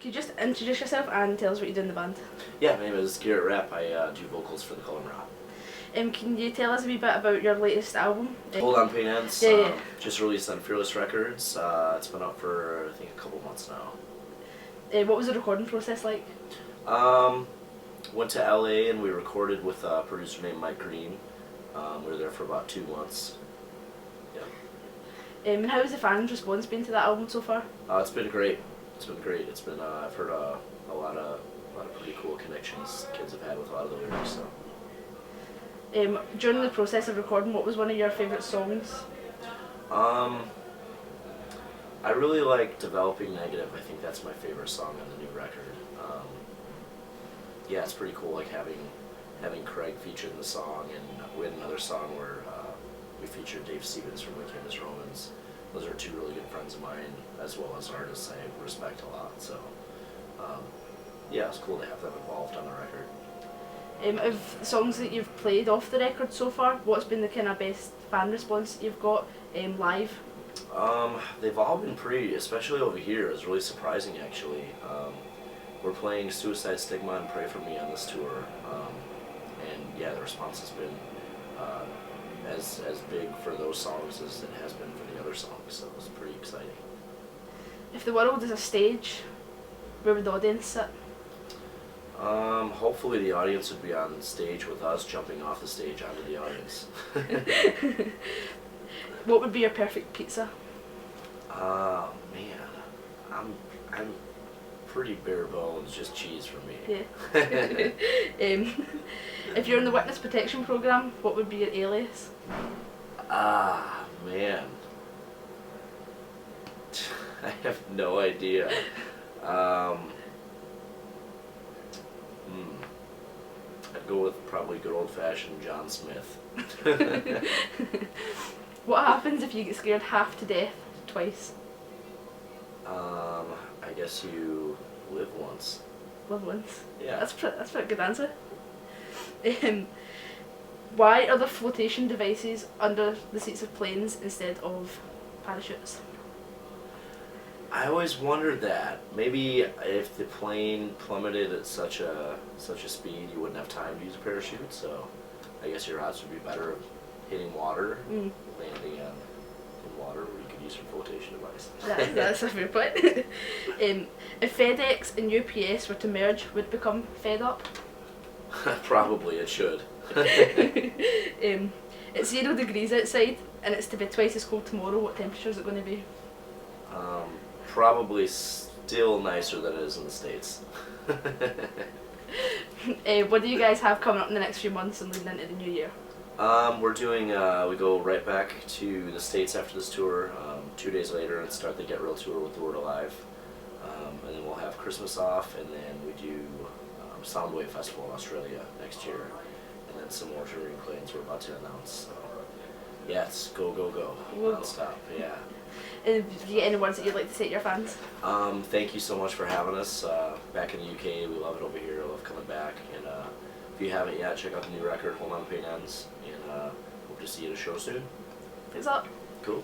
Could you just introduce yourself and tell us what you do in the band? Yeah, my name is Garrett Rapp. I do vocals for the Cullen Raw. Can you tell us a wee bit about your latest album? Hold On Pain Ends, Yeah. just released on Fearless Records. It's been out for, I think, a couple months now. What was the recording process like? Went to LA and we recorded with a producer named Mike Green. We were there for about 2 months. Yeah. And how has the fans' response been to that album so far? It's been great. It's been great. It's been I've heard a lot of pretty cool connections kids have had with a lot of the lyrics. So. During the process of recording, what was one of your favourite songs? I really like Developing Negative. I think that's my favorite song on the new record. Yeah, it's pretty cool, like having Craig featured in the song, and we had another song where we featured Dave Stevens from My Candace Romans. Those are 2 really good friends of mine, as well as artists I respect a lot. So, yeah, it's cool to have them involved on the record. Of the songs that you've played off the record so far, what's been the kind of best fan response you've got live? They've all been pretty, especially over here. It's really surprising, actually. We're playing Suicide Stigma and Pray For Me on this tour, and yeah, the response has been as big for those songs as it has been for the other songs, so it's pretty exciting. If the world is a stage, where would the audience sit? Hopefully the audience would be on stage with us, jumping off the stage onto the audience. What would be your perfect pizza? Man, I'm pretty bare bones, just cheese for me. Yeah. If you're in the witness protection program, what would be your alias? Man. I have no idea. I'd go with probably good old-fashioned John Smith. What happens if you get scared half to death twice? I guess you live once. Live once. Yeah. That's a pretty good answer. Why are there flotation devices under the seats of planes instead of parachutes? I always wondered that. Maybe if the plane plummeted at such a speed, you wouldn't have time to use a parachute. So, I guess your odds would be better of hitting water, landing in water, where you could use your flotation device. That's a fair point. If FedEx and UPS were to merge, would it become Fed Up? Probably it should. It's 0 degrees outside, and it's to be twice as cold tomorrow. What temperature is it going to be? Probably still nicer than it is in the States. What do you guys have coming up in the next few months and leading into the new year? We're doing, we go right back to the States after this tour, 2 days later, and start the Get Real tour with The Word Alive. And then we'll have Christmas off, and then we do Soundwave Festival in Australia next year, and then some more touring plans we're about to announce. So, yeah, it's go, go, go, non-stop, yeah. And do you get any words that you'd like to say to your fans? Thank you so much for having us back in the UK. We love it over here. I love coming back. And if you haven't yet, check out the new record, Hold On Pain Ends. And hope to see you at a show soon. Thanks a lot. Cool.